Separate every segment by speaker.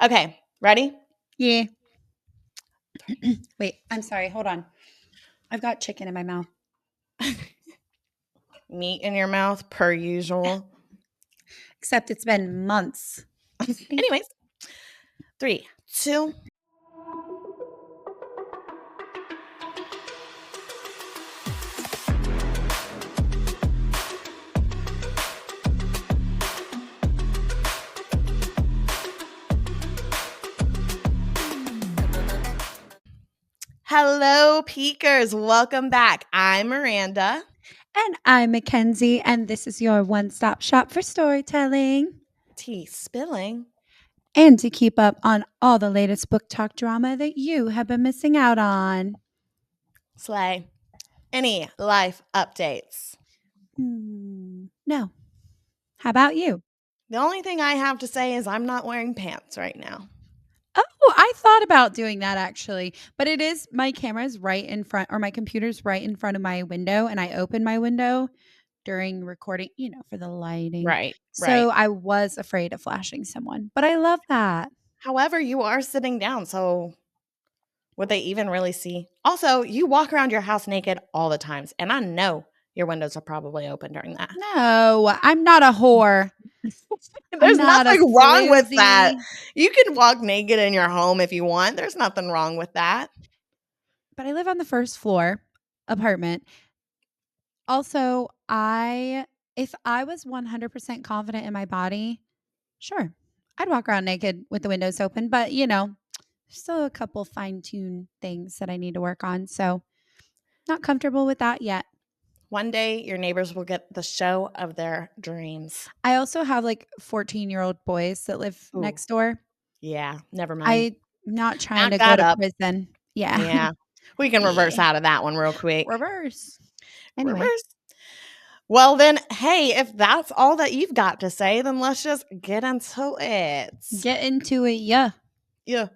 Speaker 1: Okay, ready?
Speaker 2: Yeah. Wait, I'm sorry. Hold on. I've got chicken in my mouth.
Speaker 1: Meat in your mouth, per usual.
Speaker 2: Except it's been months.
Speaker 1: Anyways, 3, 2. Hello, Peekers. Welcome back. I'm Miranda.
Speaker 2: And I'm Mackenzie, and this is your one-stop shop for storytelling.
Speaker 1: Tea spilling.
Speaker 2: And to keep up on all the latest book talk drama that you have been missing out on.
Speaker 1: Slay. Any life updates?
Speaker 2: No. How about you?
Speaker 1: The only thing I have to say is I'm not wearing pants right now.
Speaker 2: Oh, I thought about doing that actually, but it is my camera's right in front, or my computer's right in front of my window, and I open my window during recording, for the lighting.
Speaker 1: Right.
Speaker 2: So I was afraid of flashing someone, but I love that.
Speaker 1: However, you are sitting down, so would they even really see? Also, you walk around your house naked all the times, and I know your windows are probably open during that.
Speaker 2: No, I'm not a whore. I'm
Speaker 1: There's
Speaker 2: not a
Speaker 1: nothing wrong with that.
Speaker 2: floozy.
Speaker 1: You can walk naked in your home if you want. There's nothing wrong with that.
Speaker 2: But I live on the first floor apartment. Also, if I was 100% confident in my body, sure, I'd walk around naked with the windows open, but there's still a couple fine-tuned things that I need to work on. So, not comfortable with that yet.
Speaker 1: One day, your neighbors will get the show of their dreams.
Speaker 2: I also have like 14-year-old boys that live
Speaker 1: Ooh.
Speaker 2: next door.
Speaker 1: Yeah, never mind.
Speaker 2: I'm not trying
Speaker 1: Back
Speaker 2: to go
Speaker 1: that
Speaker 2: to
Speaker 1: up.
Speaker 2: prison. Yeah.
Speaker 1: Yeah. We can reverse
Speaker 2: Yeah.
Speaker 1: out of that one real quick.
Speaker 2: Reverse. Anyway.
Speaker 1: Reverse. Well, then, hey, if that's all that you've got to say, then let's just get into it.
Speaker 2: Get into it, yeah.
Speaker 1: Yeah.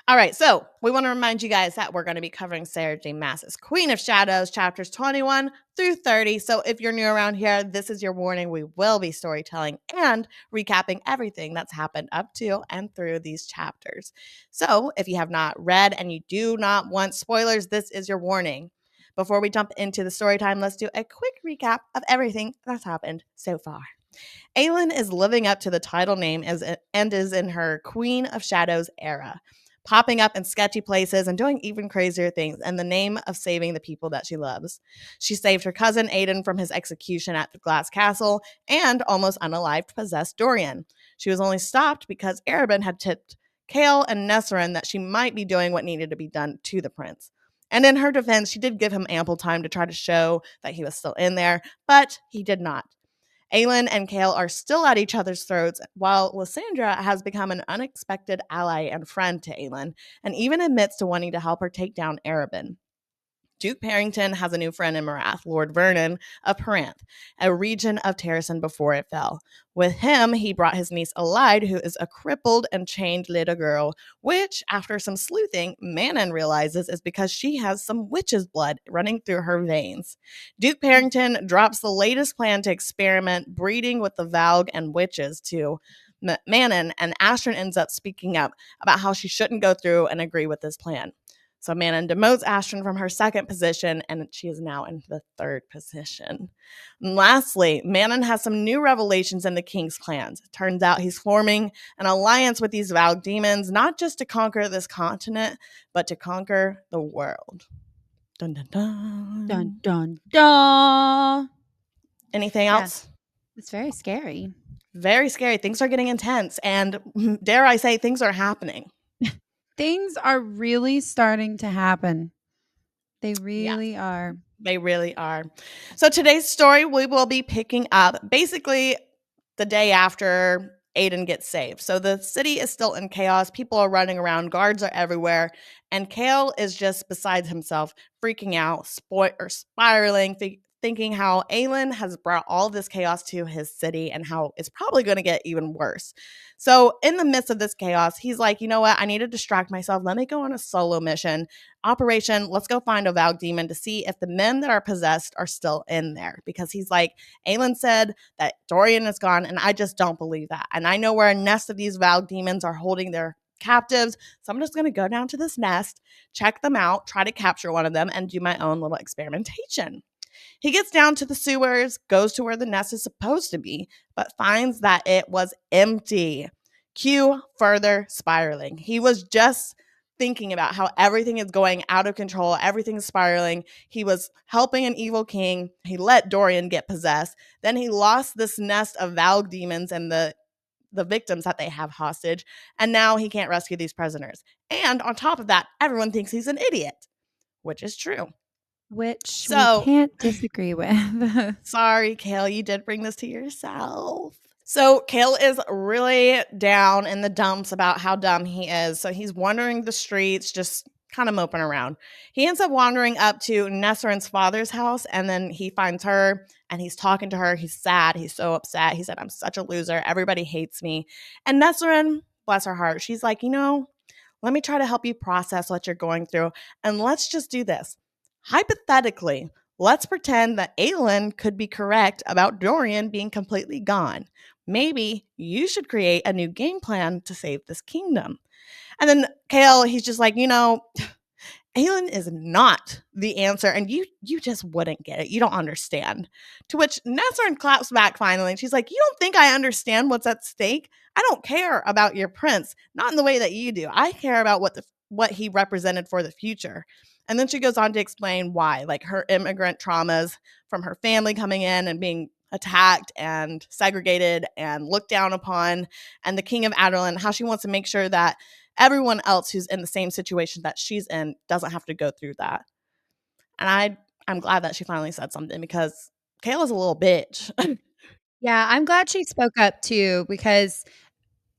Speaker 1: All right. So we want to remind you guys that we're going to be covering Sarah J. Maas's Queen of Shadows, chapters 21 through 30. So if you're new around here, this is your warning. We will be storytelling and recapping everything that's happened up to and through these chapters. So if you have not read and you do not want spoilers, this is your warning. Before we jump into the story time, let's do a quick recap of everything that's happened so far. Aelin is living up to the title name and is in her Queen of Shadows era, popping up in sketchy places and doing even crazier things in the name of saving the people that she loves. She saved her cousin Aiden from his execution at the Glass Castle and almost unalived possessed Dorian. She was only stopped because Arabin had tipped Chaol and Nesrin that she might be doing what needed to be done to the prince. And in her defense, she did give him ample time to try to show that he was still in there, but he did not. Aelin and Chaol are still at each other's throats, while Lysandra has become an unexpected ally and friend to Aelin, and even admits to wanting to help her take down Arabin. Duke Parrington has a new friend in Morath, Lord Vernon of Paranth, a region of Terrasen before it fell. With him, he brought his niece Alide, who is a crippled and chained little girl, which, after some sleuthing, Manon realizes is because she has some witch's blood running through her veins. Duke Parrington drops the latest plan to experiment breeding with the Valg and witches to Manon, and Astrid ends up speaking up about how she shouldn't go through and agree with this plan. So Manon demotes Astrid from her second position, and she is now in the third position. And lastly, Manon has some new revelations in the King's clans. It turns out he's forming an alliance with these Valg demons, not just to conquer this continent, but to conquer the world. Dun, dun, dun.
Speaker 2: Dun, dun, dun.
Speaker 1: Anything else?
Speaker 2: It's very scary.
Speaker 1: Very scary. Things are getting intense, and dare I say, things are happening.
Speaker 2: Things are really starting to happen. They really are.
Speaker 1: They really are. So today's story, we will be picking up basically the day after Aiden gets saved. So the city is still in chaos. People are running around. Guards are everywhere. And Chaol is just beside himself, freaking out, spiraling, thinking how Aelin has brought all this chaos to his city and how it's probably going to get even worse. So in the midst of this chaos, he's like, you know what? I need to distract myself. Let me go on a solo mission. Operation, let's go find a Valg demon to see if the men that are possessed are still in there. Because he's like, Aelin said that Dorian is gone, and I just don't believe that. And I know where a nest of these Valg demons are holding their captives. So I'm just going to go down to this nest, check them out, try to capture one of them, and do my own little experimentation. He gets down to the sewers, goes to where the nest is supposed to be, but finds that it was empty. Cue further spiraling. He was just thinking about how everything is going out of control, everything's spiraling. He was helping an evil king. He let Dorian get possessed. Then he lost this nest of Valg demons and the victims that they have hostage, and now he can't rescue these prisoners. And on top of that, everyone thinks he's an idiot, which is true.
Speaker 2: Which we
Speaker 1: So,
Speaker 2: can't disagree with.
Speaker 1: sorry, Kale, you did bring this to yourself. So, Kale is really down in the dumps about how dumb he is. So, he's wandering the streets, just kind of moping around. He ends up wandering up to Nesserin's father's house, and then he finds her and he's talking to her. He's sad. He's so upset. He said, I'm such a loser. Everybody hates me. And Nesserin, bless her heart, she's like, let me try to help you process what you're going through. And let's just do this. Hypothetically, let's pretend that Aelin could be correct about Dorian being completely gone. Maybe you should create a new game plan to save this kingdom. And then Kale, he's just like, Aelin is not the answer, and you just wouldn't get it. You don't understand. To which Nesrin claps back finally, and she's like, you don't think I understand what's at stake? I don't care about your prince, not in the way that you do. I care about what he represented for the future. And then she goes on to explain why, like her immigrant traumas from her family coming in and being attacked and segregated and looked down upon, and the king of Adarlan, how she wants to make sure that everyone else who's in the same situation that she's in doesn't have to go through that. And I'm glad that she finally said something because Kayla's a little bitch.
Speaker 2: Yeah, I'm glad she spoke up too because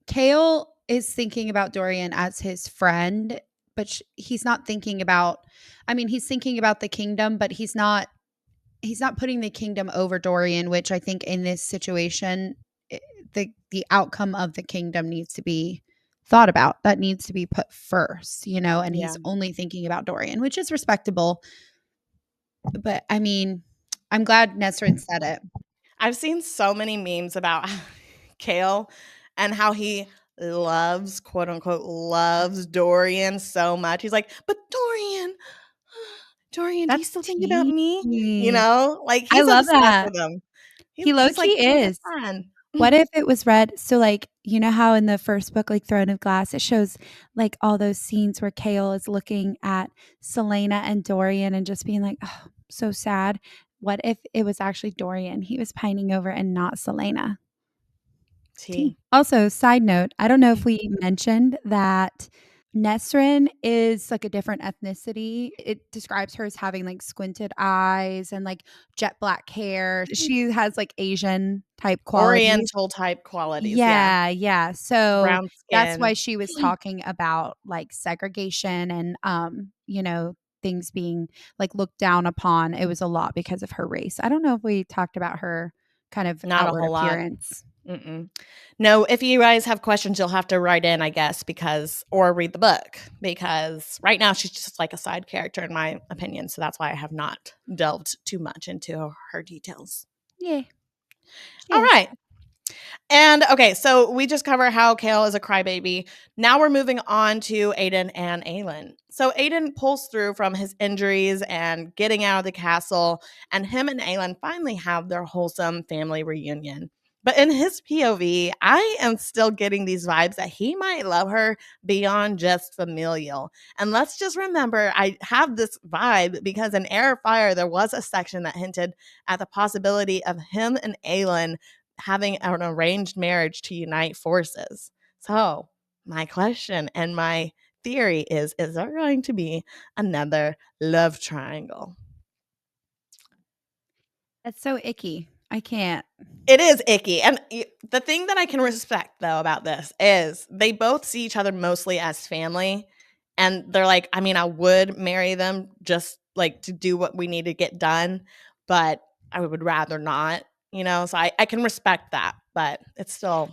Speaker 2: Chaol is thinking about Dorian as his friend, but he's not thinking about he's thinking about the kingdom, but he's not putting the kingdom over Dorian, which I think in this situation the outcome of the kingdom needs to be thought about. That needs to be put first, and
Speaker 1: Yeah.
Speaker 2: he's only thinking about Dorian, which is respectable. But I'm glad Nesrin said it.
Speaker 1: I've seen so many memes about Kale and how he loves, quote unquote, loves Dorian so much. He's like, but Dorian, Dorian, do you
Speaker 2: That's
Speaker 1: still think about me?
Speaker 2: tea.
Speaker 1: Like
Speaker 2: I
Speaker 1: he's
Speaker 2: love
Speaker 1: obsessed
Speaker 2: that.
Speaker 1: with him. He's,
Speaker 2: He low
Speaker 1: he's like
Speaker 2: key
Speaker 1: my best
Speaker 2: is.
Speaker 1: friend.
Speaker 2: What if it was read so, like, you know how in the first book, like, Throne of Glass, it shows, like, all those scenes where Chaol is looking at Selena and Dorian and just being like, "Oh, so sad." What if it was actually Dorian he was pining over and not Selena? Tea.
Speaker 1: T.
Speaker 2: Also, side note, I don't know if we mentioned that Nesrin is like a different ethnicity. It describes her as having like squinted eyes and like jet black hair. She has like Asian type qualities.
Speaker 1: Oriental type qualities. Yeah.
Speaker 2: Yeah, yeah. So
Speaker 1: Brown
Speaker 2: that's why
Speaker 1: skin.
Speaker 2: she was talking about like segregation and things being like looked down upon. It was a lot because of her race. I don't know if we talked about her kind of
Speaker 1: Not a
Speaker 2: outward
Speaker 1: whole lot.
Speaker 2: appearance.
Speaker 1: Mm-mm. No, if you guys have questions, you'll have to write in, I guess, or read the book, because right now she's just like a side character, in my opinion. So that's why I have not delved too much into her details.
Speaker 2: Yeah.
Speaker 1: All
Speaker 2: Yes.
Speaker 1: right. And okay, so we just cover how Kale is a crybaby. Now we're moving on to Aiden and Aelin. So Aiden pulls through from his injuries and getting out of the castle, and him and Aelin finally have their wholesome family reunion. But in his POV, I am still getting these vibes that he might love her beyond just familial. And let's just remember, I have this vibe because in Air of Fire, there was a section that hinted at the possibility of him and Aelin having an arranged marriage to unite forces. So, my question and my theory is there going to be another love triangle?
Speaker 2: That's so icky. I can't.
Speaker 1: It is icky. And the thing that I can respect, though, about this is they both see each other mostly as family. And they're like, I mean, I would marry them just like to do what we need to get done, but I would rather not, So I can respect that, but it's still.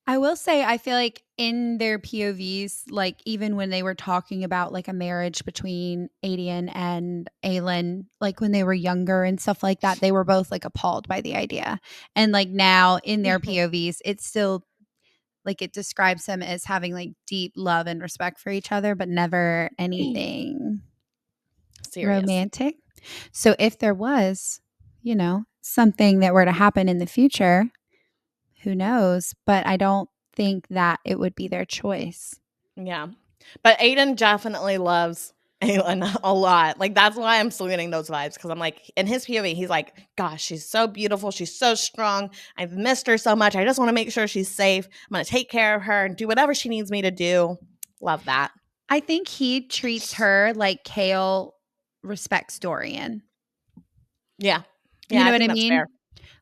Speaker 2: I will say I feel like in their POVs, like even when they were talking about like a marriage between Adian and Aelin, like when they were younger and stuff like that, they were both like appalled by the idea. And like now in their POVs, it's still Like it describes them as having like deep love and respect for each other, but never anything
Speaker 1: Serious.
Speaker 2: romantic. So if there was, something that were to happen in the future, who knows? But I don't think that it would be their choice.
Speaker 1: Yeah. But Aiden definitely loves Aelin a lot. Like, that's why I'm still getting those vibes because I'm like, in his POV, he's like, gosh, she's so beautiful. She's so strong. I've missed her so much. I just want to make sure she's safe. I'm going to take care of her and do whatever she needs me to do. Love that.
Speaker 2: I think he treats her like Chaol respects Dorian.
Speaker 1: Yeah.
Speaker 2: You
Speaker 1: Yeah,
Speaker 2: know
Speaker 1: I
Speaker 2: what
Speaker 1: think
Speaker 2: I
Speaker 1: that's
Speaker 2: mean?
Speaker 1: fair.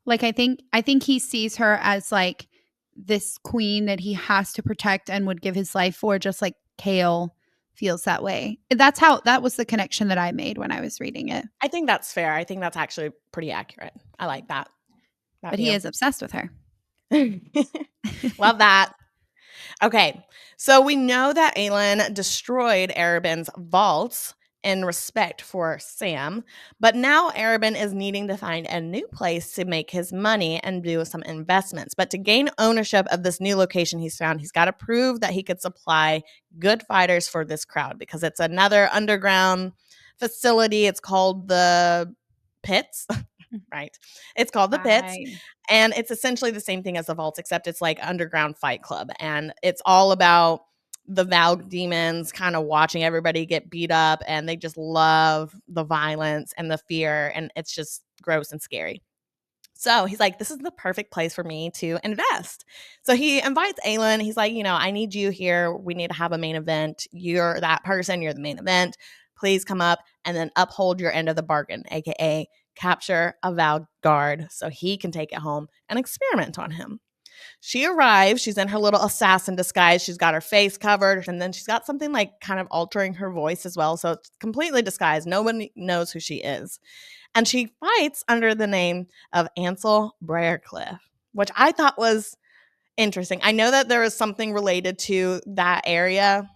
Speaker 2: Like I think he sees her as like this queen that he has to protect and would give his life for, just like Chaol feels that way. That was the connection that I made when I was reading it.
Speaker 1: I think that's fair. I think that's actually pretty accurate. I like that
Speaker 2: But he
Speaker 1: view.
Speaker 2: is obsessed with her.
Speaker 1: Love that. Okay, so we know that Aelin destroyed Arabin's vaults in respect for Sam, but now Arabin is needing to find a new place to make his money and do some investments. But to gain ownership of this new location he's found, he's got to prove that he could supply good fighters for this crowd because it's another underground facility. It's called the Pits. Right. It's called the Pits.
Speaker 2: Right.
Speaker 1: And it's essentially the same thing as the vaults, except it's like underground fight club. And it's all about the Valg demons kind of watching everybody get beat up. And they just love the violence and the fear. And it's just gross and scary. So he's like, this is the perfect place for me to invest. So he invites Aelin. He's like, I need you here. We need to have a main event. You're that person. You're the main event. Please come up and then uphold your end of the bargain, aka capture a Valg guard so he can take it home and experiment on him. She arrives. She's in her little assassin disguise. She's got her face covered, and then she's got something like kind of altering her voice as well. So it's completely disguised. Nobody knows who she is. And she fights under the name of Ansel Briarcliff, which I thought was interesting. I know that there is something related to that area,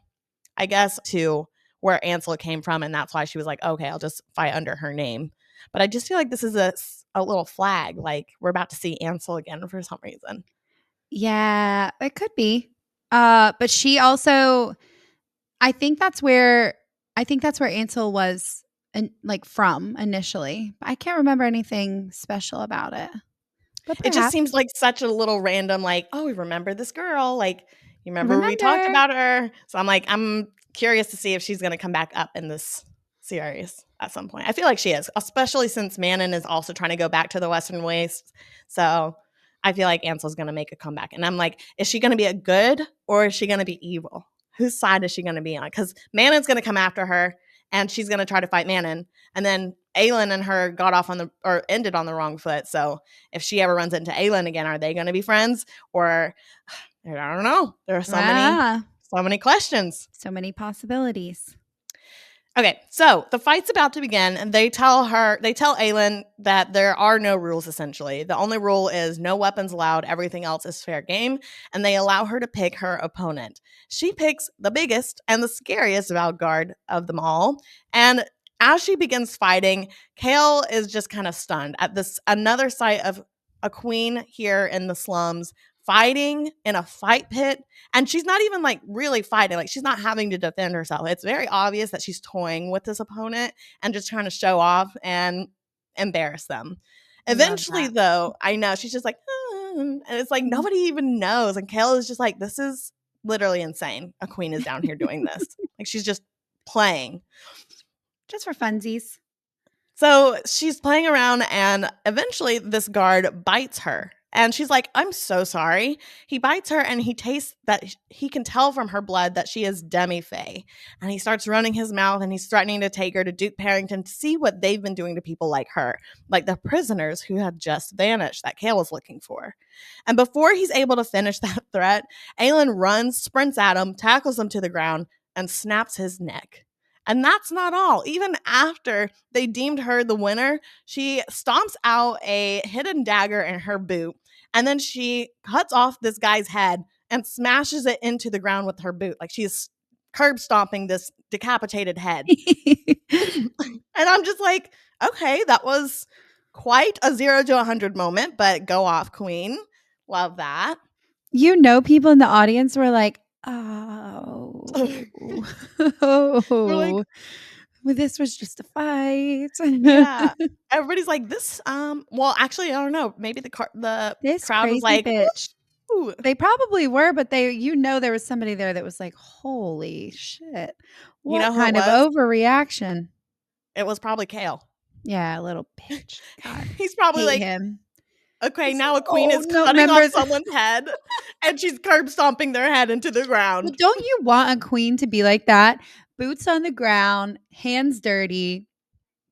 Speaker 1: I guess, to where Ansel came from. And that's why she was like, okay, I'll just fight under her name. But I just feel like this is a little flag. Like we're about to see Ansel again for some reason.
Speaker 2: Yeah, it could be. But she also, I think that's where Ansel was like from initially. I can't remember anything special about it. But
Speaker 1: It just
Speaker 2: perhaps.
Speaker 1: seems like such a little random, like, oh, we remember this girl. Like, you remember we talked
Speaker 2: Remember.
Speaker 1: about her. So I'm curious to see if she's going to come back up in this series at some point. I feel like she is, especially since Manon is also trying to go back to the Western Waste. So I feel like Ansel's going to make a comeback. And I'm like, is she going to be a good or is she going to be evil? Whose side is she going to be on? Because Manon's going to come after her and she's going to try to fight Manon. And then Aelin and her got off ended on the wrong foot. So if she ever runs into Aelin again, are they going to be friends? Or I don't know. There are so many questions.
Speaker 2: So many possibilities.
Speaker 1: Okay, so the fight's about to begin, and they tell Aelin that there are no rules, essentially. The only rule is no weapons allowed, everything else is fair game, and they allow her to pick her opponent. She picks the biggest and the scariest Valguard of them all, and as she begins fighting, Chaol is just kind of stunned at this another sight of a queen here in the slums fighting in a fight pit, and she's not even like really fighting, like she's not having to defend herself. It's very obvious that she's toying with this opponent and just trying to show off and embarrass them.
Speaker 2: I love
Speaker 1: Eventually
Speaker 2: that.
Speaker 1: though, I know she's just like and it's like nobody even knows, and Kayla is just like, this is literally insane. A queen is down here doing this. Like she's just playing.
Speaker 2: Just for funsies.
Speaker 1: So she's playing around, and eventually this guard bites her. And she's like, I'm so sorry. He bites her, and he tastes that he can tell from her blood that she is demi-fae. And he starts running his mouth, and he's threatening to take her to Duke Parrington to see what they've been doing to people like her, like the prisoners who had just vanished that Kale was looking for. And before he's able to finish that threat, Aelin runs, sprints at him, tackles him to the ground, and snaps his neck. And that's not all. Even after they deemed her the winner, she stomps out a hidden dagger in her boot, and then she cuts off this guy's head and smashes it into the ground with her boot. Like she's curb stomping this decapitated head. And I'm just like, okay, that was quite a 0 to 100 moment, but go off, queen. Love that.
Speaker 2: People in the audience were like, "Oh,
Speaker 1: We're like,
Speaker 2: oh, well, this was just a fight."
Speaker 1: yeah. Everybody's like, this, well, actually, I don't know. Maybe the
Speaker 2: This
Speaker 1: crowd was
Speaker 2: crazy
Speaker 1: like,
Speaker 2: bitch.
Speaker 1: "Ooh."
Speaker 2: They probably were, but there was somebody there that was like, "Holy shit.
Speaker 1: You
Speaker 2: What
Speaker 1: know who it
Speaker 2: kind of
Speaker 1: was?
Speaker 2: overreaction?"
Speaker 1: It was probably Chaol.
Speaker 2: Yeah, little bitch. God,
Speaker 1: He's probably
Speaker 2: hate
Speaker 1: like,
Speaker 2: him.
Speaker 1: okay,
Speaker 2: It's
Speaker 1: now a queen
Speaker 2: oh,
Speaker 1: is
Speaker 2: no,
Speaker 1: cutting off
Speaker 2: remember
Speaker 1: someone's head and she's curb stomping their head into the
Speaker 2: but
Speaker 1: ground.
Speaker 2: don't you want a queen to be like that? Boots on the ground, hands dirty,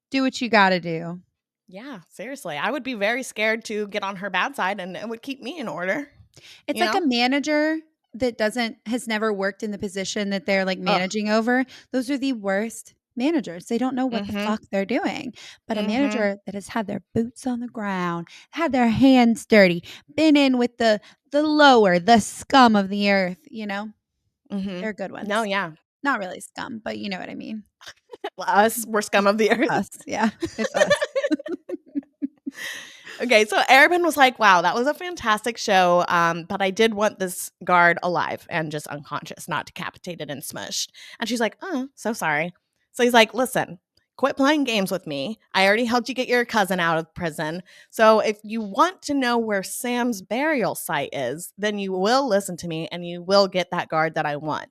Speaker 2: do what you gotta do.
Speaker 1: Yeah, seriously. I would be very scared to get on her bad side and it would keep me in order,
Speaker 2: It's
Speaker 1: you
Speaker 2: like a
Speaker 1: know?
Speaker 2: manager that doesn't has never worked in the position that they're, like,
Speaker 1: Ugh.
Speaker 2: managing over. Those are the worst managers. They don't know what the
Speaker 1: Mhm.
Speaker 2: fuck they're doing. But a
Speaker 1: Mhm.
Speaker 2: manager that has had their boots on the ground, had their hands dirty, been in with the scum of the earth,
Speaker 1: Mhm.
Speaker 2: they're good
Speaker 1: No,
Speaker 2: ones.
Speaker 1: yeah.
Speaker 2: Not really scum, but you know what I mean.
Speaker 1: Us, we're scum of the earth.
Speaker 2: Us, yeah, it's us.
Speaker 1: Okay, so Arabin was like, "Wow, that was a fantastic show, but I did want this guard alive and just unconscious, not decapitated and smushed." And she's like, "Oh, so sorry." So he's like, "Listen, quit playing games with me. I already helped you get your cousin out of prison. So if you want to know where Sam's burial site is, then you will listen to me and you will get that guard that I want."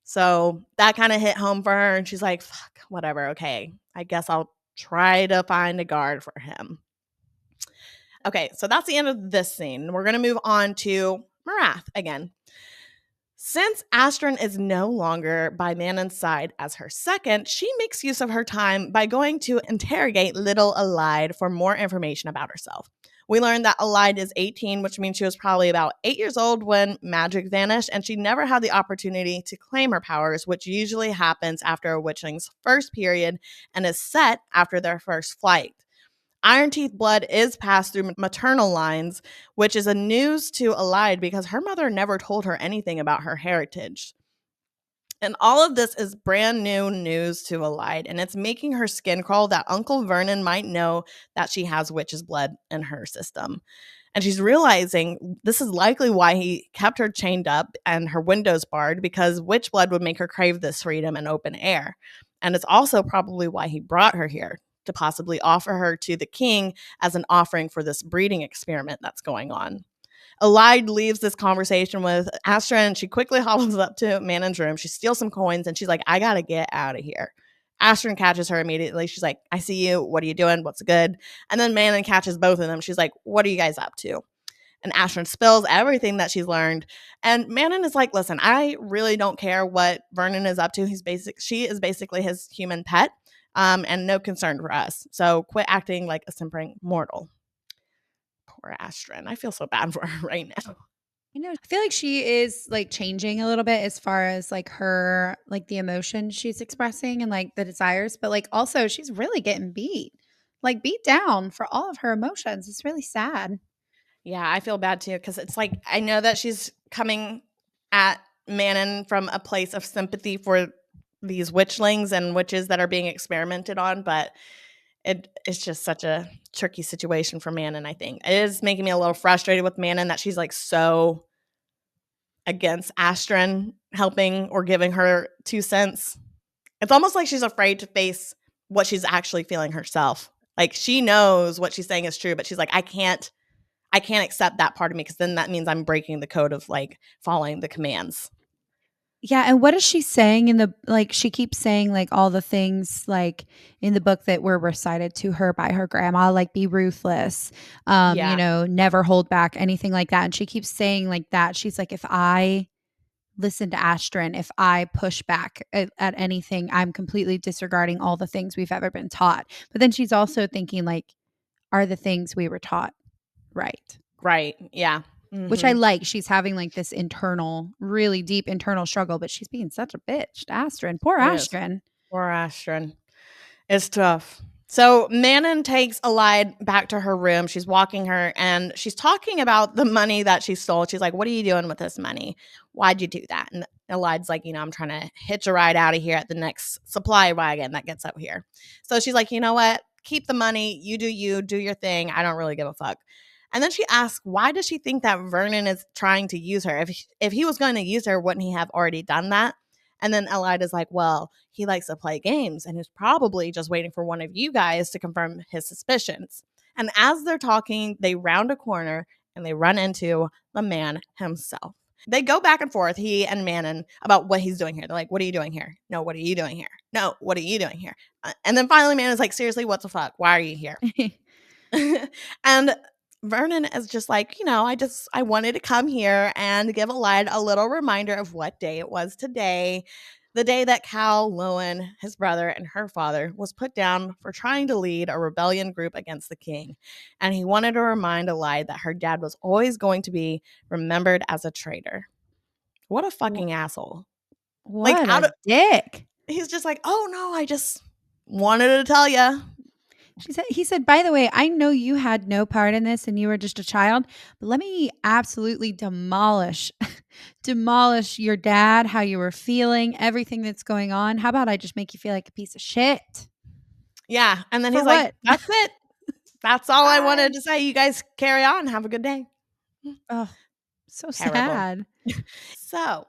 Speaker 1: So that kind of hit home for her, and she's like, "Fuck, whatever. Okay, I guess I'll try to find a guard for him." Okay, so that's the end of this scene. We're going to move on to Morath again. Since Astrid is no longer by Manon's side as her second, she makes use of her time by going to interrogate little Alide for more information about herself. We learned that Alide is 18, which means she was probably about 8 years old when magic vanished, and she never had the opportunity to claim her powers, which usually happens after a witchling's first period and is set after their first flight. Iron Teeth blood is passed through maternal lines, which is a news to Alide because her mother never told her anything about her heritage. And all of this is brand new news to Alide, and it's making her skin crawl that Uncle Vernon might know that she has witch's blood in her system. And she's realizing this is likely why he kept her chained up and her windows barred, because witch blood would make her crave this freedom and open air. And it's also probably why he brought her here, to possibly offer her to the king as an offering for this breeding experiment that's going on. Alide leaves this conversation with Astra and she quickly hobbles up to Manon's room. She steals some coins and she's like, I gotta get out of here. Astrid catches her immediately. She's like, I see you. What are you doing? What's good? And then Manon catches both of them. She's like, what are you guys up to? And Astrid spills everything that she's learned. And Manon is like, listen, I really don't care what Vernon is up to. She is basically his human pet, and no concern for us. So quit acting like a simpering mortal. Poor Astrid. I feel so bad for her right now.
Speaker 2: I feel like she is, like, changing a little bit as far as, like, her like, the emotion she's expressing and, like, the desires, but, like, also she's really getting beat down for all of her emotions. It's really sad.
Speaker 1: Yeah, I feel bad too because it's like I know that she's coming at Manon from a place of sympathy for these witchlings and witches that are being experimented on, but it's just such a tricky situation for Manon, I think. It is making me a little frustrated with Manon that she's like so against Astrid helping or giving her 2 cents. It's almost like she's afraid to face what she's actually feeling herself. Like she knows what she's saying is true, but she's like, I can't accept that part of me because then that means I'm breaking the code of like following the commands.
Speaker 2: Yeah, and what is she saying in the like, she keeps saying, like, all the things, like, in the book that were recited to her by her grandma, like, "Be ruthless,"
Speaker 1: Yeah,
Speaker 2: "Never hold back," anything like that, and she keeps saying like that. She's like, "If I listen to Astrid, if I push back at anything, I'm completely disregarding all the things we've ever been taught." But then she's also thinking, like, "Are the things we were taught right?"
Speaker 1: right. Yeah.
Speaker 2: Which I
Speaker 1: Hmm.
Speaker 2: like. She's having, like, this internal really deep internal struggle, but she's being such a bitch to Astrid. Poor
Speaker 1: It is.
Speaker 2: Astrid.
Speaker 1: Poor Astrid. It's tough. So Manon takes Alide back to her room. She's walking her and she's talking about the money that she stole. She's like, what are you doing with this money? Why'd you do that? And Alide's like, I'm trying to hitch a ride out of here at the next supply wagon that gets out here. So she's like, you know what? Keep the money. You, do your thing. I don't really give a fuck. And then she asks, why does she think that Vernon is trying to use her? If he was going to use her, wouldn't he have already done that? And then Elida's like, well, he likes to play games and he's probably just waiting for one of you guys to confirm his suspicions. And as they're talking, they round a corner and they run into the man himself. They go back and forth, he and Manon, about what he's doing here. They're like, what are you doing here? No, what are you doing here? No, what are you doing here? And then finally, Manon's like, seriously, what the fuck? Why are you here? And Vernon is just like, I wanted to come here and give Elide a little reminder of what day it was today. The day that Chaol, Lowen, his brother, and her father was put down for trying to lead a rebellion group against the king. And he wanted to remind Elide that her dad was always going to be remembered as a traitor. What a fucking asshole. Like,
Speaker 2: What a dick.
Speaker 1: He's just like, oh no, I just wanted to tell you.
Speaker 2: He said, by the way, I know you had no part in this and you were just a child, but let me absolutely demolish your dad, how you were feeling, everything that's going on. How about I just make you feel like a piece of shit?
Speaker 1: Yeah. And then
Speaker 2: For
Speaker 1: he's
Speaker 2: what?
Speaker 1: like, that's it. That's all I wanted to say. You guys carry on. Have a good day.
Speaker 2: Oh, so
Speaker 1: Terrible.
Speaker 2: sad.
Speaker 1: So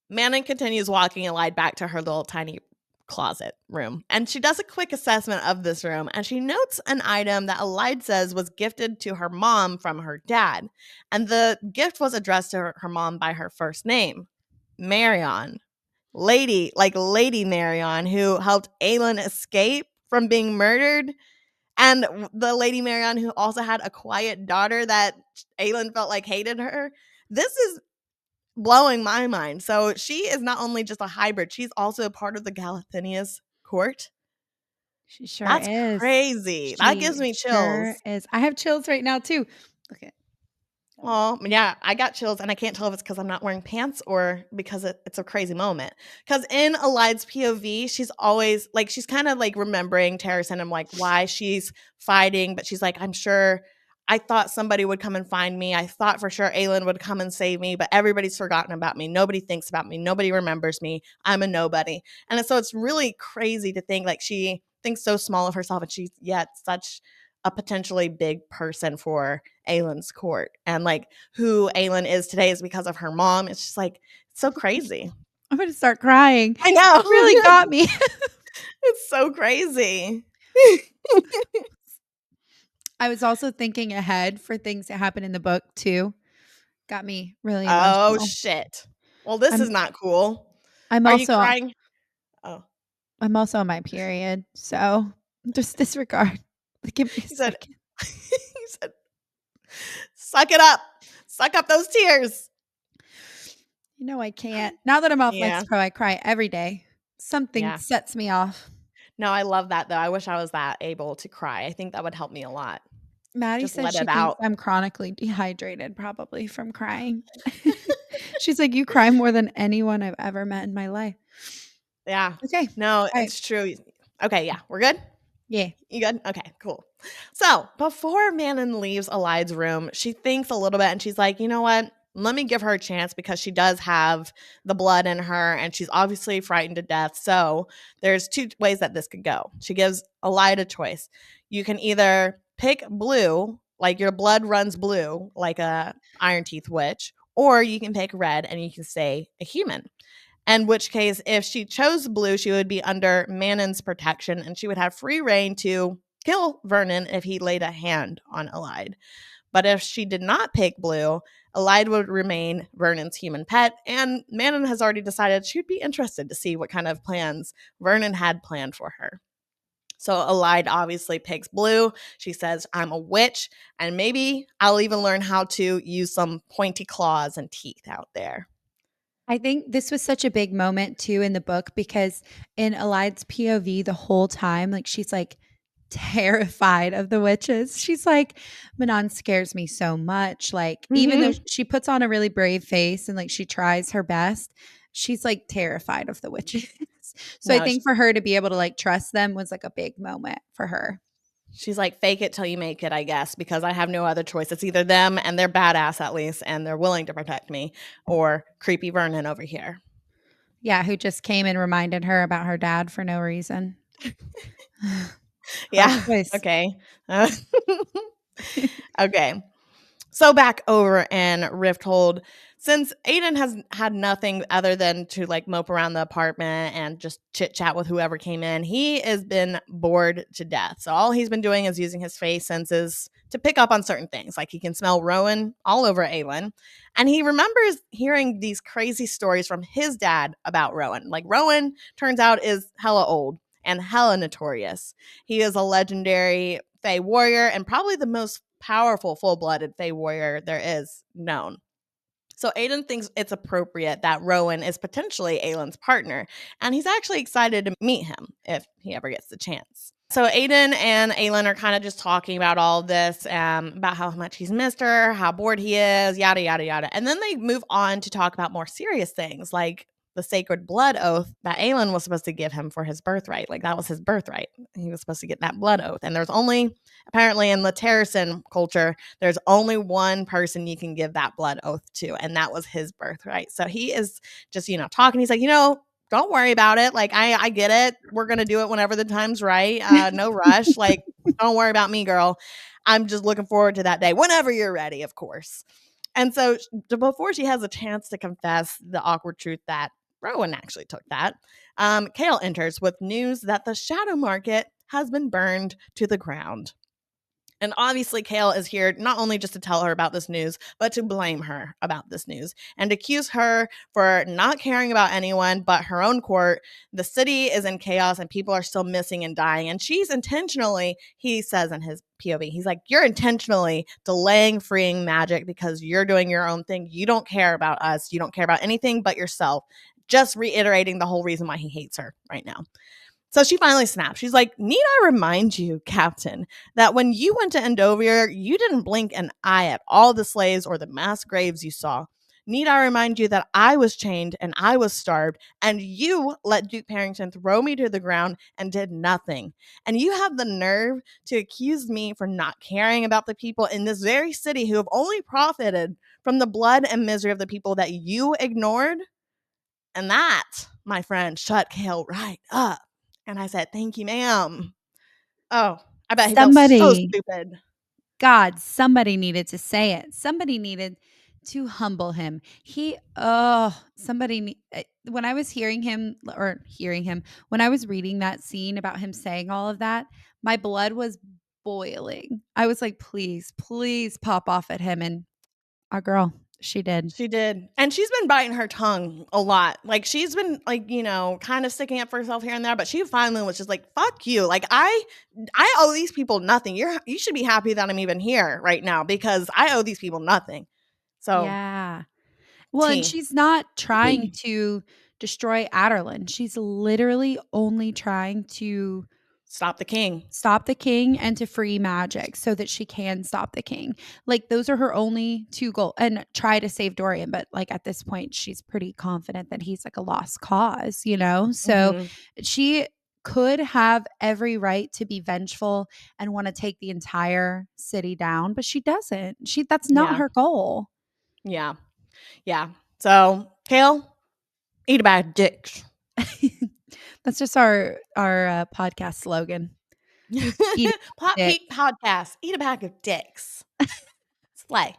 Speaker 1: Manon continues walking Elide back to her little tiny closet room. And she does a quick assessment of this room. And she notes an item that Elide says was gifted to her mom from her dad. And the gift was addressed to her mom by her first name, Marion. Lady Marion, who helped Aelin escape from being murdered. And the Lady Marion who also had a quiet daughter that Aelin felt like hated her. This is blowing my mind. So she is not only just a hybrid, she's also a part of the Galathinius court.
Speaker 2: She sure
Speaker 1: That's
Speaker 2: is.
Speaker 1: crazy. That gives me chills.
Speaker 2: Sure is. I have chills right now too. Okay.
Speaker 1: Well, yeah, I got chills, and I can't tell if it's because I'm not wearing pants or because it's a crazy moment. Because in Elide's POV, she's always like, she's kind of like remembering Terrace and like why she's fighting, but she's like, I'm sure I thought somebody would come and find me. I thought for sure Aelin would come and save me, but everybody's forgotten about me. Nobody thinks about me. Nobody remembers me. I'm a nobody. And so it's really crazy to think like she thinks so small of herself, and she's yet such a potentially big person for Aelin's court. And like who Aelin is today is because of her mom. It's just like, it's so crazy.
Speaker 2: I'm going to start crying.
Speaker 1: I know.
Speaker 2: It really got me.
Speaker 1: It's so crazy.
Speaker 2: I was also thinking ahead for things that happen in the book too. Got me really emotional.
Speaker 1: Oh shit. Well, this is not cool.
Speaker 2: I'm
Speaker 1: Are
Speaker 2: also
Speaker 1: you crying? Oh.
Speaker 2: I'm also on my period, so just disregard. Give me a second.
Speaker 1: He said, suck it up. Suck up those tears.
Speaker 2: You know I can't. Now that I'm off Lexapro, I cry every day. Something sets me off.
Speaker 1: No, I love that though. I wish I was that able to cry. I think that would help me a lot.
Speaker 2: Maddie says she thinks I'm chronically dehydrated, probably from crying. She's like, you cry more than anyone I've ever met in my life.
Speaker 1: Yeah.
Speaker 2: Okay.
Speaker 1: No, it's true. Okay, yeah. We're good?
Speaker 2: Yeah.
Speaker 1: You good? Okay, cool. So before Manon leaves Elide's room, she thinks a little bit and she's like, you know what? Let me give her a chance because she does have the blood in her and she's obviously frightened to death. So there's two ways that this could go. She gives Elide a choice. You can either pick blue, like your blood runs blue, like a Iron Teeth witch, or you can pick red and you can stay a human. In which case, if she chose blue, she would be under Manon's protection and she would have free reign to kill Vernon if he laid a hand on Elide. But if she did not pick blue, Elide would remain Vernon's human pet, and Manon has already decided she'd be interested to see what kind of plans Vernon had planned for her. So Elide obviously picks blue. She says, I'm a witch, and maybe I'll even learn how to use some pointy claws and teeth out there.
Speaker 2: I think this was such a big moment too in the book because in Elide's POV the whole time, like she's like terrified of the witches. She's like, Manon scares me so much. Like, even though she puts on a really brave face and like she tries her best, she's like terrified of the witches. So I think for her to be able to like trust them was like a big moment for her.
Speaker 1: She's like, fake it till you make it, I guess, because I have no other choice. It's either them and they're badass at least and they're willing to protect me, or creepy Vernon over here.
Speaker 2: Yeah, who just came and reminded her about her dad for no reason.
Speaker 1: Yeah. Okay. Okay. So back over in Rifthold, since Aiden has had nothing other than to like mope around the apartment and just chit chat with whoever came in, he has been bored to death. So all he's been doing is using his face senses to pick up on certain things. Like he can smell Rowan all over Aelin. And he remembers hearing these crazy stories from his dad about Rowan. Like Rowan turns out is hella old and hella notorious. He is a legendary Fey warrior and probably the most powerful full-blooded Fey warrior there is known. So Aiden thinks it's appropriate that Rowan is potentially Aelin's partner, and he's actually excited to meet him if he ever gets the chance. So Aiden and Aelin are kind of just talking about all this, about how much he's missed her, how bored he is, yada, yada, yada. And then they move on to talk about more serious things, like the sacred blood oath that Aelin was supposed to give him for his birthright. Like that was his birthright. He was supposed to get that blood oath. And there's only, apparently in the Terracin culture, there's only one person you can give that blood oath to, and that was his birthright. So he is just, talking. He's like, don't worry about it. Like, I get it. We're going to do it whenever the time's right. No rush. Like, don't worry about me, girl. I'm just looking forward to that day whenever you're ready, of course. And so before she has a chance to confess the awkward truth that Rowan actually took that, Chaol enters with news that the shadow market has been burned to the ground. And obviously, Chaol is here not only just to tell her about this news, but to blame her about this news and accuse her for not caring about anyone but her own court. The city is in chaos and people are still missing and dying. And she's intentionally, he says in his POV, he's like, you're intentionally delaying freeing magic because you're doing your own thing. You don't care about us. You don't care about anything but yourself. Just reiterating the whole reason why he hates her right now. So she finally snaps. She's like, need I remind you, Captain, that when you went to Endovier, you didn't blink an eye at all the slaves or the mass graves you saw. Need I remind you that I was chained and I was starved, and you let Duke Parrington throw me to the ground and did nothing. And you have the nerve to accuse me for not caring about the people in this very city who have only profited from the blood and misery of the people that you ignored? And that, my friend, shut Chaol right up. And I said, thank you, ma'am. Oh, I bet he felt so
Speaker 2: Somebody,
Speaker 1: stupid.
Speaker 2: God, somebody needed to say it. Somebody needed to humble him. When I was when I was reading that scene about him saying all of that, my blood was boiling. I was like, please, please pop off at him. And our girl, she did.
Speaker 1: She did. And she's been biting her tongue a lot. Like she's been like, kind of sticking up for herself here and there, but she finally was just like, fuck you. Like I owe these people nothing. You should be happy that I'm even here right now because I owe these people nothing. So
Speaker 2: Yeah. Well, and
Speaker 1: T.
Speaker 2: she's not trying to destroy Adderlin. She's literally only trying to
Speaker 1: Stop the king.
Speaker 2: stop the king and to free magic so that she can stop the king. Like those are her only two goals, and try to save Dorian, but like at this point she's pretty confident that he's like a lost cause, you know? So
Speaker 1: Mm-hmm.
Speaker 2: she could have every right to be vengeful and want to take the entire city down, but she doesn't. That's not
Speaker 1: Yeah.
Speaker 2: her goal.
Speaker 1: Yeah. Yeah. So, Kale, eat a bag of dicks.
Speaker 2: That's just our podcast slogan. Eat
Speaker 1: Pop
Speaker 2: it.
Speaker 1: Peak Podcast. Eat a bag of dicks. Slay.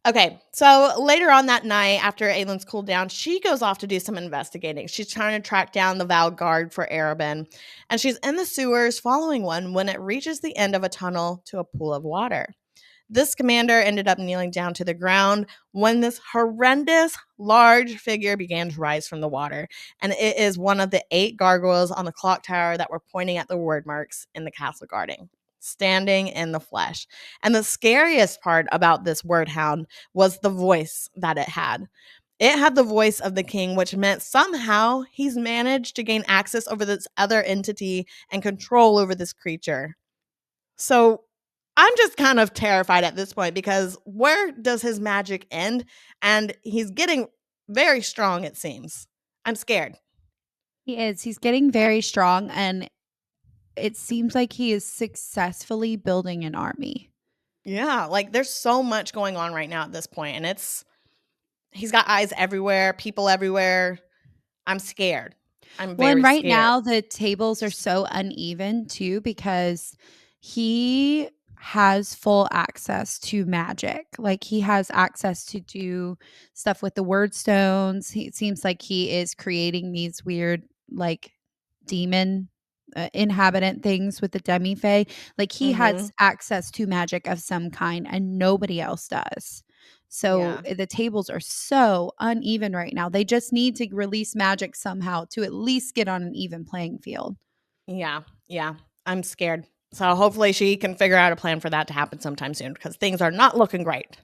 Speaker 1: Okay, so later on that night, after Aylin's cooled down, she goes off to do some investigating. She's trying to track down the Val Guard for Arabin, and she's in the sewers following one when it reaches the end of a tunnel to a pool of water. This commander ended up kneeling down to the ground when this horrendous large figure began to rise from the water. And it is one of the 8 gargoyles on the clock tower that were pointing at the word marks in the castle guarding, standing in the flesh. And the scariest part about this word hound was the voice that it had. It had the voice of the king, which meant somehow he's managed to gain access over this other entity and control over this creature. So I'm just kind of terrified at this point because where does his magic end? And he's getting very strong, it seems. I'm scared.
Speaker 2: He is. He's getting very strong, and it seems like he is successfully building an army.
Speaker 1: Yeah, like there's so much going on right now at this point, and he's got eyes everywhere, people everywhere. I'm scared. I'm
Speaker 2: Well, and
Speaker 1: very
Speaker 2: right
Speaker 1: scared.
Speaker 2: now the tables are so uneven too because he has full access to magic. Like he has access to do stuff with the word stones. It seems like he is creating these weird, like, demon inhabitant things with the demi-fae. Like he
Speaker 1: Mm-hmm.
Speaker 2: has access to magic of some kind and nobody else does. So
Speaker 1: Yeah.
Speaker 2: the tables are so uneven right now. They just need to release magic somehow to at least get on an even playing field.
Speaker 1: Yeah. Yeah. I'm scared. So hopefully she can figure out a plan for that to happen sometime soon because things are not looking great.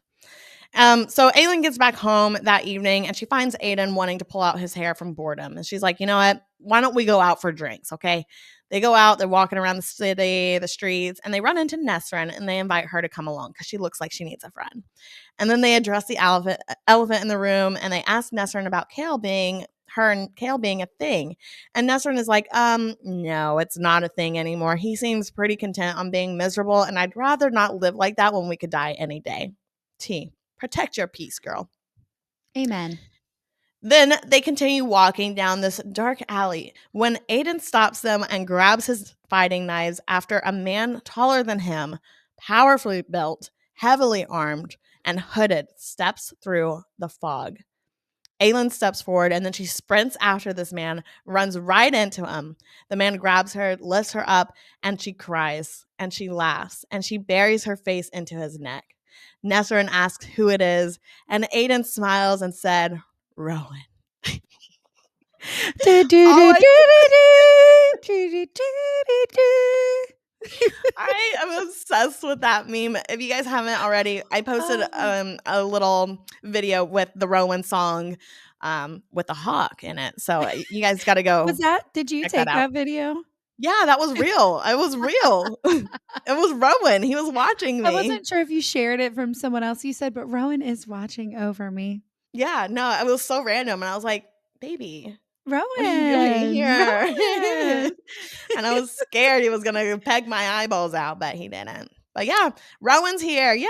Speaker 1: So Aelin gets back home that evening and she finds Aiden wanting to pull out his hair from boredom. And she's like, you know what? Why don't we go out for drinks? Okay. They go out, they're walking around the city, the streets, and they run into Nesrin and they invite her to come along because she looks like she needs a friend. And then they address the elephant in the room and they ask Nesrin about Chaol being her and Chaol being a thing. And Nesrin is like, no, it's not a thing anymore. He seems pretty content on being miserable, and I'd rather not live like that when we could die any day. T. Protect your peace, girl.
Speaker 2: Amen.
Speaker 1: Then they continue walking down this dark alley when Aiden stops them and grabs his fighting knives after a man taller than him, powerfully built, heavily armed, and hooded steps through the fog. Aelin steps forward and then she sprints after this man, runs right into him. The man grabs her, lifts her up, and she cries and she laughs and she buries her face into his neck. Nesrin asks who it is, and Aiden smiles and said, Rowan.
Speaker 2: Do, do,
Speaker 1: All
Speaker 2: do,
Speaker 1: I
Speaker 2: do, do, do, do, do, do.
Speaker 1: I am obsessed with that meme. If you guys haven't already, I posted
Speaker 2: Oh,
Speaker 1: a little video with the Rowan song with the hawk in it. So you guys got to
Speaker 2: was
Speaker 1: go
Speaker 2: that did you
Speaker 1: check that
Speaker 2: take
Speaker 1: out.
Speaker 2: that video?
Speaker 1: Yeah, that was real. It was real. It was Rowan. He was watching
Speaker 2: I
Speaker 1: me.
Speaker 2: wasn't sure if you shared it from someone else. You said, "But Rowan is watching over me."
Speaker 1: Yeah, no, it was so random. And I was like, baby, what are you doing
Speaker 2: Rowan,
Speaker 1: here?
Speaker 2: Rowan.
Speaker 1: And I was scared he was going to peg my eyeballs out, but he didn't. But yeah, Rowan's here. Yay!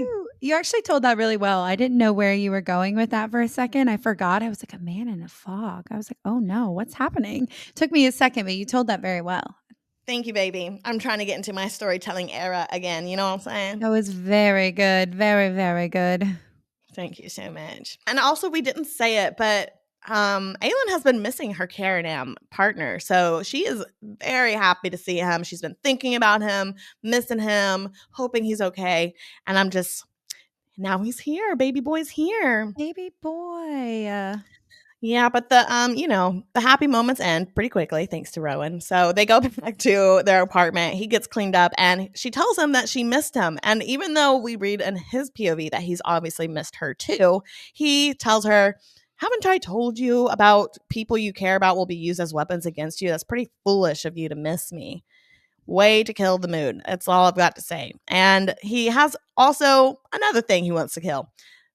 Speaker 2: Woo! You actually told that really well. I didn't know where you were going with that for a second. I forgot. I was like, a man in a fog. I was like, oh no, what's happening? Took me a second, but you told that very well.
Speaker 1: Thank you, baby. I'm trying to get into my storytelling era again. You know what I'm saying?
Speaker 2: That was very good. Very, very good.
Speaker 1: Thank you so much. And also, we didn't say it, but Aelin has been missing her Karanam partner. So she is very happy to see him. She's been thinking about him, missing him, hoping he's okay. And I'm just, now he's here. Baby boy's here.
Speaker 2: Baby boy.
Speaker 1: Yeah, but the happy moments end pretty quickly thanks to Rowan. So they go back to their apartment. He gets cleaned up and she tells him that she missed him. And even though we read in his POV that he's obviously missed her too, he tells her, haven't I told you about people you care about will be used as weapons against you? That's pretty foolish of you to miss me. Way to kill the mood. That's all I've got to say. And he has also another thing he wants to kill,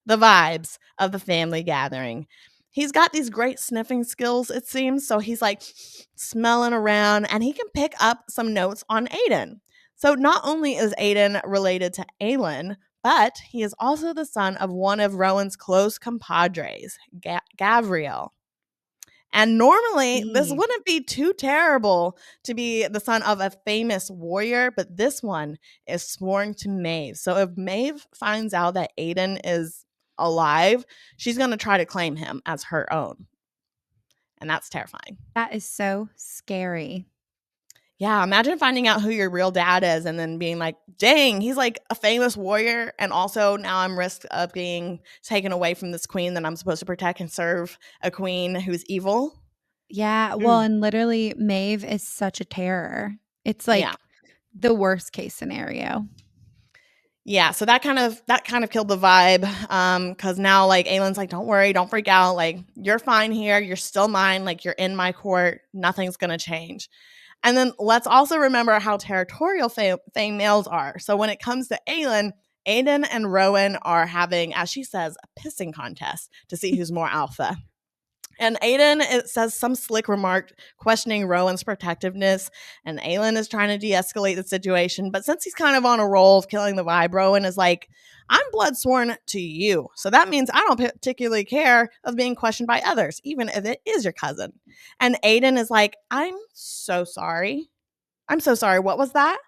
Speaker 1: the vibes of the family gathering. He's got these great sniffing skills, it seems. So he's like smelling around and he can pick up some notes on Aiden. So not only is Aiden related to Aelin, but he is also the son of one of Rowan's close compadres, Gavriel. And normally, this
Speaker 2: Eee.
Speaker 1: wouldn't be too terrible to be the son of a famous warrior, but this one is sworn to Maeve. So if Maeve finds out that Aiden is alive, she's going to try to claim him as her own. And that's terrifying.
Speaker 2: That is so scary.
Speaker 1: Yeah, imagine finding out who your real dad is and then being like, dang, he's like a famous warrior. And also now I'm risk of being taken away from this queen that I'm supposed to protect and serve a queen who's evil.
Speaker 2: Yeah, well,
Speaker 1: Mm.
Speaker 2: and literally Maeve is such a terror. It's
Speaker 1: Yeah.
Speaker 2: like the worst case scenario.
Speaker 1: Yeah, so that kind of killed the vibe. Because now like Aylin's like, don't worry, don't freak out. Like, you're fine here. You're still mine. Like, you're in my court. Nothing's gonna change. And then let's also remember how territorial Fae males are. So when it comes to Aelin, Aiden and Rowan are having, as she says, a pissing contest to see who's more alpha. And Aiden, it says some slick remark questioning Rowan's protectiveness, and Aelin is trying to de-escalate the situation. But since he's kind of on a roll of killing the vibe, Rowan is like, I'm blood sworn to you. So that means I don't particularly care of being questioned by others, even if it is your cousin. And Aiden is like, I'm so sorry. I'm so sorry. What was that?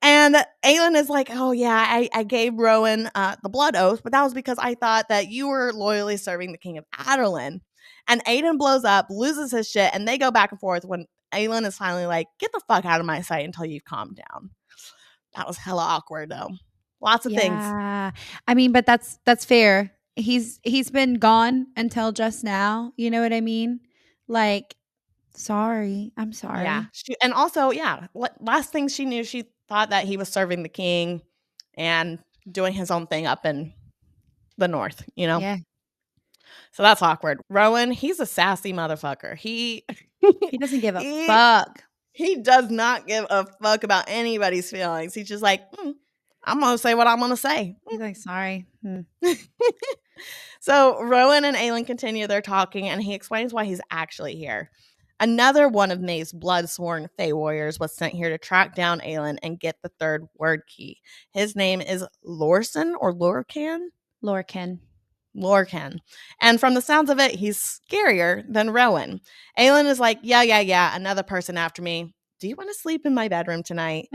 Speaker 1: And Aelin is like, oh, yeah, I gave Rowan the blood oath, but that was because I thought that you were loyally serving the king of Adarlan. And Aiden blows up, loses his shit, and they go back and forth when Aelin is finally like, get the fuck out of my sight until you've calmed down. That was hella awkward, though. Lots of things.
Speaker 2: Yeah. I mean, but that's fair. He's been gone until just now. You know what I mean? Like, sorry. I'm
Speaker 1: Yeah.
Speaker 2: sorry.
Speaker 1: And also, yeah, last thing she knew, she thought that he was serving the king and doing his own thing up in the north, you know?
Speaker 2: Yeah.
Speaker 1: So that's awkward. Rowan, he's a sassy motherfucker.
Speaker 2: He doesn't give a
Speaker 1: he
Speaker 2: fuck.
Speaker 1: he does not give a fuck about anybody's feelings. He's just like, I'm gonna say what I'm gonna say.
Speaker 2: He's like, sorry.
Speaker 1: So Rowan and Aelin continue their talking, and he explains why he's actually here. Another one of May's blood-sworn Fey warriors was sent here to track down Aelin and get the third word key. His name is Lorcan or Lorcan?
Speaker 2: Lorcan.
Speaker 1: Lorcan. And from the sounds of it, he's scarier than Rowan. Aelin is like, yeah, another person after me. Do you want to sleep in my bedroom tonight?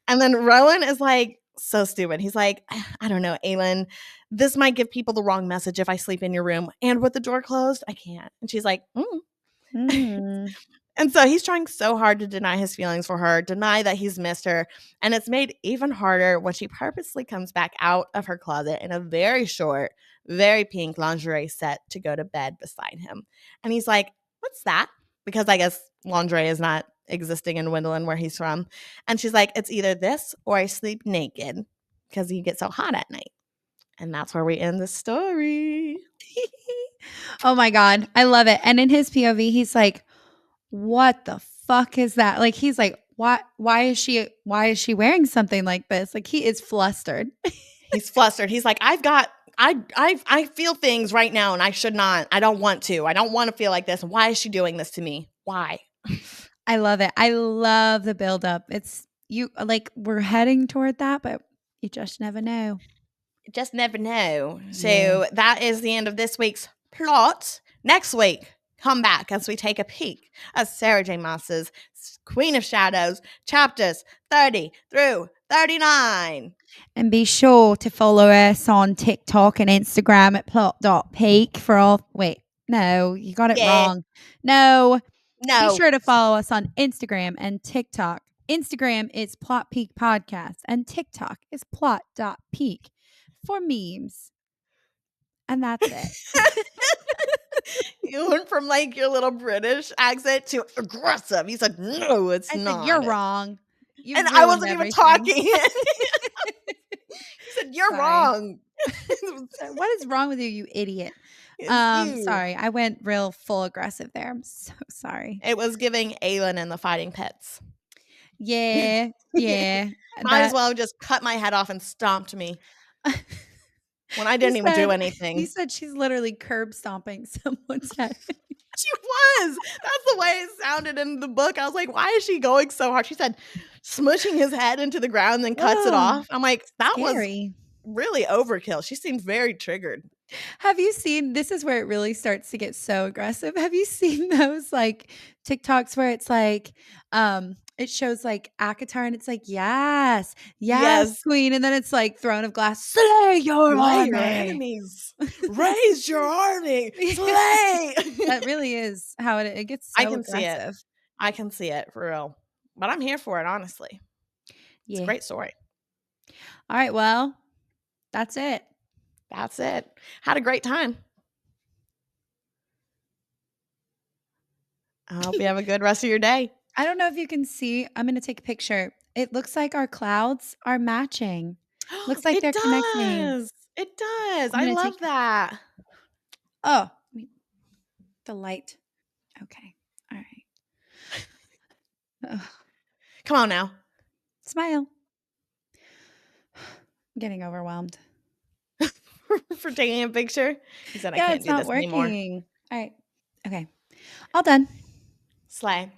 Speaker 1: And then Rowan is like, so stupid. He's like, I don't know, Aelin. This might give people the wrong message if I sleep in your room. And with the door closed, I can't. And she's like,
Speaker 2: Mm.
Speaker 1: And so he's trying so hard to deny his feelings for her, deny that he's missed her. And it's made even harder when she purposely comes back out of her closet in a very short, very pink lingerie set to go to bed beside him. And he's like, what's that? Because I guess lingerie is not existing in Wendolyn where he's from. And she's like, it's either this or I sleep naked because you get so hot at night. And that's where we end the story.
Speaker 2: Oh my God. I love it. And in his POV, he's like, what the fuck is that? Like, he's like, why is she wearing something like this? Like, he is flustered.
Speaker 1: He's flustered. He's like, I feel things right now and I should not. I don't want to. I don't want to feel like this. Why is she doing this to me? Why?
Speaker 2: I love it. I love the buildup. It's you like we're heading toward that, but you just never know.
Speaker 1: Just never know.
Speaker 2: Yeah.
Speaker 1: So that is the end of this week's plot. Next week, come back as we take a peek at Sarah J. Maas's Queen of Shadows, chapters 30 through 39.
Speaker 2: And be sure to follow us on TikTok and Instagram at plot.peak for all. Wait, no, you got it wrong. No. Be sure to follow us on Instagram and TikTok. Instagram is Plot Peak Podcast and TikTok is plot.peak for memes. And that's it.
Speaker 1: You went from like your little British accent to aggressive. He's like, no, it's
Speaker 2: I
Speaker 1: not.
Speaker 2: said, you're wrong. You
Speaker 1: and I wasn't even talking. He said, you're wrong.
Speaker 2: What is wrong with you, you idiot?
Speaker 1: You.
Speaker 2: Sorry. I went real full aggressive there. I'm so sorry.
Speaker 1: It was giving Aelin and the Fighting Pets.
Speaker 2: Yeah. Yeah.
Speaker 1: Might as well have just cut my head off and stomped me. When I didn't even do anything.
Speaker 2: He said she's literally curb stomping someone's head.
Speaker 1: She was. That's the way it sounded in the book. I was like, why is she going so hard? She said, smushing his head into the ground and then cuts it off. I'm like, that was really overkill. She seemed very triggered.
Speaker 2: Have you seen, this is where it really starts to get so aggressive. Have you seen those like TikToks where it's like, it shows like Akatar and it's like, yes, queen. And then it's like Throne of Glass, slay your
Speaker 1: enemies, raise your army, slay.
Speaker 2: That really is how it gets so aggressive.
Speaker 1: I can see it for real. But I'm here for it, honestly. It's a great story.
Speaker 2: All right, well, that's it.
Speaker 1: That's it. Had a great time. I hope you have a good rest of your day.
Speaker 2: I don't know if you can see. I'm going to take a picture. It looks like our clouds are matching. Looks like they're connecting.
Speaker 1: It does. I love that.
Speaker 2: Oh, the light. Okay. All right.
Speaker 1: Come on now.
Speaker 2: Smile. I'm getting overwhelmed.
Speaker 1: For taking a picture? He said, I can't do this anymore.
Speaker 2: All right. Okay. All done.
Speaker 1: Slay.